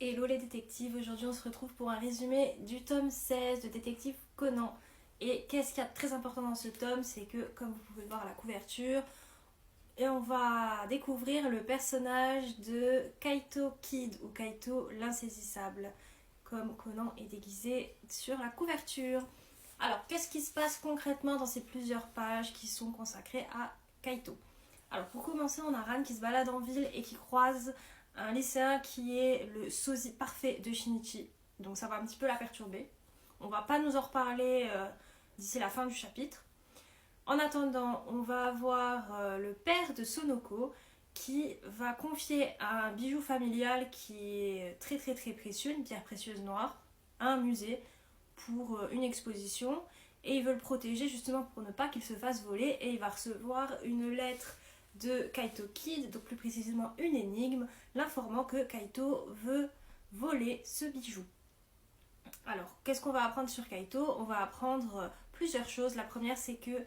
Hello les détectives, aujourd'hui on se retrouve pour un résumé du tome 16 de Détective Conan. Et qu'est-ce qu'il y a de très important dans ce tome, c'est que comme vous pouvez le voir à la couverture, et on va découvrir le personnage de Kaito Kid ou Kaito l'insaisissable, comme Conan est déguisé sur la couverture. Alors qu'est-ce qui se passe concrètement dans ces plusieurs pages qui sont consacrées à Kaito? Alors pour commencer, on a Ran qui se balade en ville et qui croise un lycéen qui est le sosie parfait de Shinichi. Donc ça va un petit peu la perturber. On va pas nous en reparler d'ici la fin du chapitre. En attendant, on va avoir le père de Sonoko qui va confier un bijou familial qui est très très très précieux, une pierre précieuse noire, à un musée pour une exposition. Et il veut le protéger justement pour ne pas qu'il se fasse voler. Et il va recevoir une lettre de Kaito Kid, donc plus précisément une énigme, l'informant que Kaito veut voler ce bijou. Alors, qu'est-ce qu'on va apprendre sur Kaito? On va apprendre plusieurs choses. La première, c'est que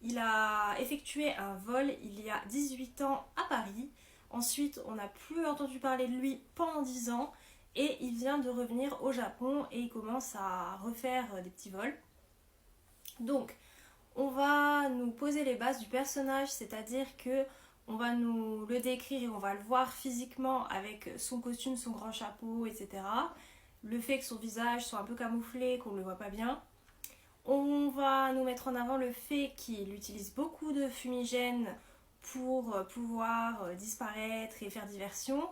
il a effectué un vol il y a 18 ans à Paris. Ensuite, on n'a plus entendu parler de lui pendant 10 ans. Et il vient de revenir au Japon et il commence à refaire des petits vols. Donc, on va nous poser les bases du personnage, c'est-à-dire que on va nous le décrire et on va le voir physiquement avec son costume, son grand chapeau, etc. Le fait que son visage soit un peu camouflé, qu'on ne le voit pas bien. On va nous mettre en avant le fait qu'il utilise beaucoup de fumigènes pour pouvoir disparaître et faire diversion.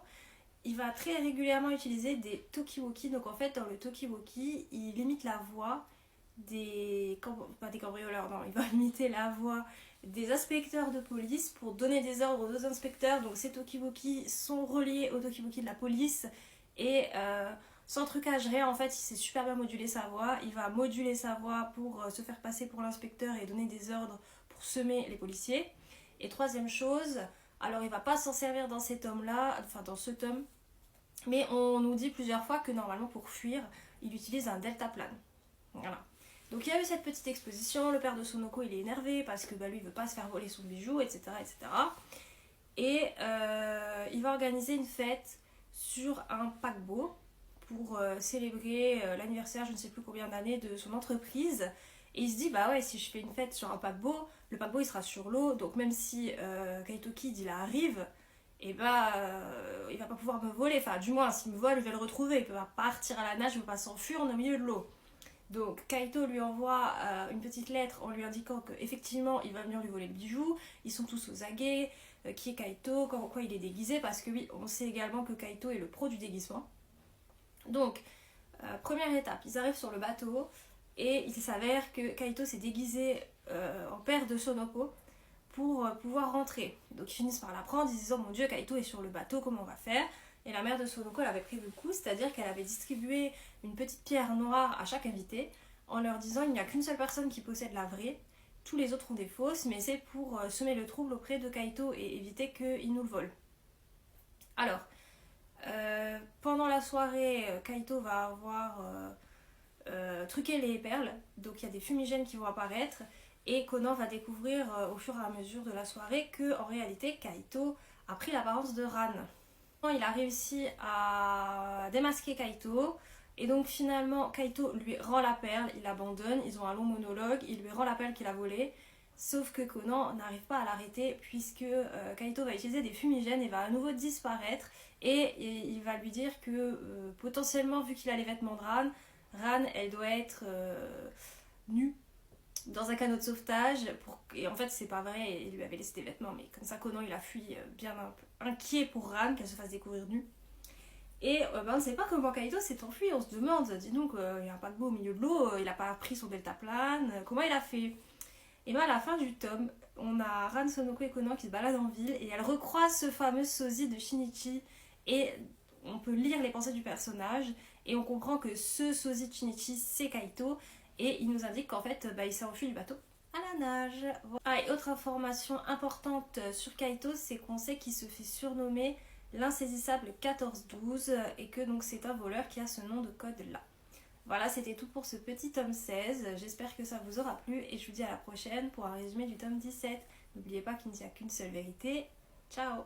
Il va très régulièrement utiliser des talkie-walkie. Donc en fait, dans le talkie-walkie, il imite la voix pas des cambrioleurs, non, il va imiter la voix des inspecteurs de police pour donner des ordres aux inspecteurs. Donc ces talkie-walkie sont reliés aux talkie-walkie de la police et sans trucage rien, en fait, il sait super bien moduler sa voix. Il va moduler sa voix pour se faire passer pour l'inspecteur et donner des ordres pour semer les policiers. Et troisième chose, alors il va pas s'en servir dans cet tome-là, enfin dans ce tome, mais on nous dit plusieurs fois que normalement pour fuir, il utilise un deltaplane. Voilà. Donc il y a eu cette petite exposition, le père de Sonoko il est énervé parce que lui il veut pas se faire voler son bijou, etc. etc. Et il va organiser une fête sur un paquebot pour célébrer l'anniversaire, je ne sais plus combien d'années, de son entreprise. Et il se dit, bah ouais, si je fais une fête sur un paquebot, le paquebot il sera sur l'eau, donc même si Kaito Kid il arrive, et bah il va pas pouvoir me voler, enfin du moins s'il me vole je vais le retrouver, il peut pas partir à la nage, il peut pas s'enfuir au milieu de l'eau. Donc Kaito lui envoie une petite lettre en lui indiquant qu'effectivement il va venir lui voler le bijou. Ils sont tous aux aguets, qui est Kaito, quoi il est déguisé, parce que oui, on sait également que Kaito est le pro du déguisement. Donc, première étape, ils arrivent sur le bateau et il s'avère que Kaito s'est déguisé en père de Sonoko pour pouvoir rentrer. Donc ils finissent par l'apprendre, ils se disent oh mon dieu, Kaito est sur le bateau, comment on va faire? Et la mère de Sonoko elle avait prévu le coup, c'est-à-dire qu'elle avait distribué une petite pierre noire à chaque invité en leur disant il n'y a qu'une seule personne qui possède la vraie, tous les autres ont des fausses, mais c'est pour semer le trouble auprès de Kaito et éviter qu'il nous le vole. Alors, pendant la soirée, Kaito va avoir truqué les perles, donc il y a des fumigènes qui vont apparaître, et Conan va découvrir au fur et à mesure de la soirée que en réalité Kaito a pris l'apparence de Ran. Il a réussi à démasquer Kaito et donc finalement Kaito lui rend la perle, il l'abandonne, ils ont un long monologue, il lui rend la perle qu'il a volée, sauf que Conan n'arrive pas à l'arrêter puisque Kaito va utiliser des fumigènes et va à nouveau disparaître et il va lui dire que potentiellement vu qu'il a les vêtements de Ran elle doit être nue dans un canot de sauvetage et en fait c'est pas vrai, il lui avait laissé des vêtements mais comme ça Conan il a fui bien un peu inquiet pour Ran qu'elle se fasse découvrir nue et on ne sait pas comment Kaito s'est enfui, on se demande, dis donc il y a un paquebot au milieu de l'eau, il a pas pris son deltaplane, comment il a fait? Et bien à la fin du tome on a Ran, Sonoko et Conan qui se baladent en ville et elles recroisent ce fameux sosie de Shinichi et on peut lire les pensées du personnage et on comprend que ce sosie de Shinichi c'est Kaito. Et il nous indique qu'en fait, il s'est enfui du bateau à la nage. Ah, et autre information importante sur Kaito, c'est qu'on sait qu'il se fait surnommer l'insaisissable 1412 et que donc c'est un voleur qui a ce nom de code là. Voilà, c'était tout pour ce petit tome 16. J'espère que ça vous aura plu et je vous dis à la prochaine pour un résumé du tome 17. N'oubliez pas qu'il n'y a qu'une seule vérité. Ciao!